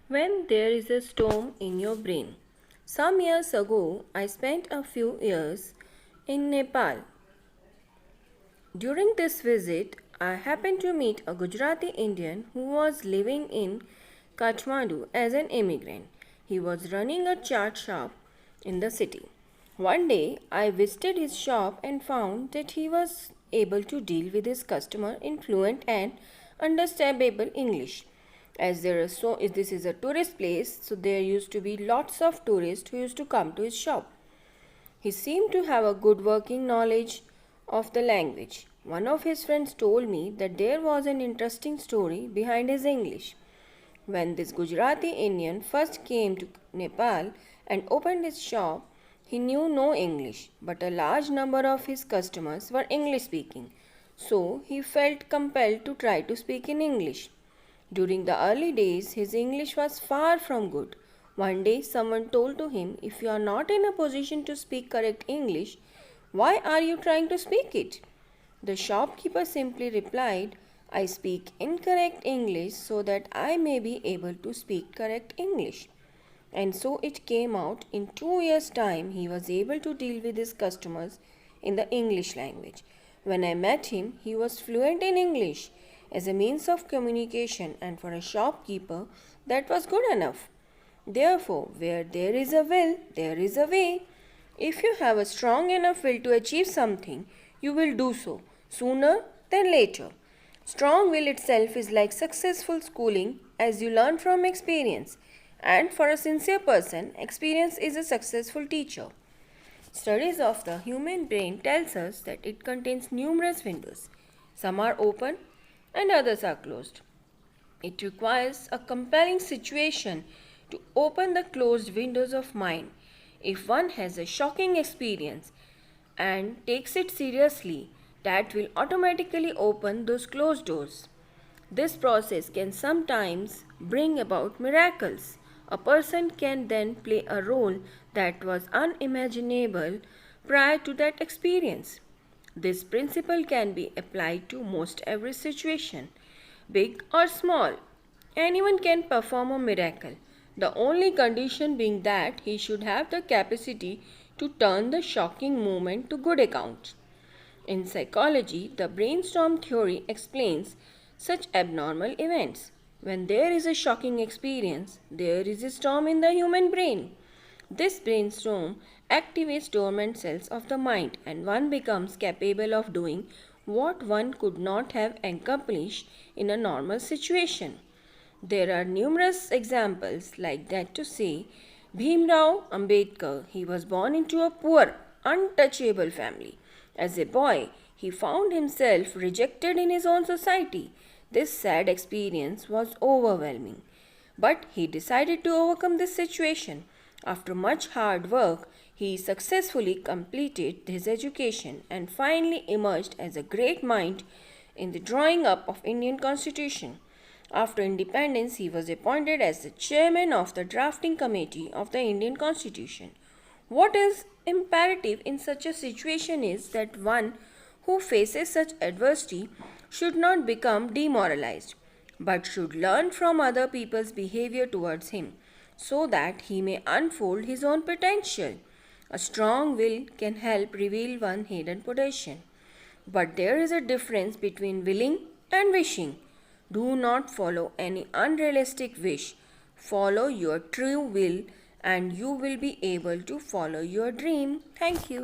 When there is a storm in your brain. Some years ago, I spent a few years in Nepal. During this visit, I happened to meet a Gujarati Indian who was living in Kathmandu as an immigrant. He was running a chaat shop in the city. One day, I visited his shop and found that he was able to deal with his customer in fluent and understandable English. As this is a tourist place, so there used to be lots of tourists who used to come to his shop. He seemed to have a good working knowledge of the language. One of his friends told me that there was an interesting story behind his English. When this Gujarati Indian first came to Nepal and opened his shop, he knew no English, but a large number of his customers were English speaking, so he felt compelled to try to speak in English. During the early days, his English was far from good. One day, someone told to him, "If you are not in a position to speak correct English, why are you trying to speak it?" The shopkeeper simply replied, "I speak incorrect English so that I may be able to speak correct English." And so it came out in 2 years' time he was able to deal with his customers in the English language. When I met him, he was fluent in English as a means of communication, and for a shopkeeper, that was good enough. Therefore, where there is a will, there is a way. If you have a strong enough will to achieve something, you will do so sooner than later. Strong will itself is like successful schooling as you learn from experience. And for a sincere person, experience is a successful teacher. Studies of the human brain tells us that it contains numerous windows. Some are open and others are closed. It requires a compelling situation to open the closed windows of mind. If one has a shocking experience and takes it seriously, that will automatically open those closed doors. This process can sometimes bring about miracles. A person can then play a role that was unimaginable prior to that experience. This principle can be applied to most every situation, big or small. Anyone can perform a miracle, the only condition being that he should have the capacity to turn the shocking moment to good account. In psychology, the brainstorm theory explains such abnormal events. When there is a shocking experience, there is a storm in the human brain. This brainstorm activates dormant cells of the mind, and one becomes capable of doing what one could not have accomplished in a normal situation. There are numerous examples like that to say Bhimrao Ambedkar, he was born into a poor, untouchable family. As a boy, he found himself rejected in his own society. This sad experience was overwhelming. But he decided to overcome this situation. After much hard work, he successfully completed his education and finally emerged as a great mind in the drawing up of Indian Constitution. After independence, he was appointed as the chairman of the drafting committee of the Indian Constitution. What is imperative in such a situation is that one who faces such adversity should not become demoralized, but should learn from other people's behavior towards him so that he may unfold his own potential. A strong will can help reveal one's hidden potential. But there is a difference between willing and wishing. Do not follow any unrealistic wish. Follow your true will and you will be able to follow your dream. Thank you.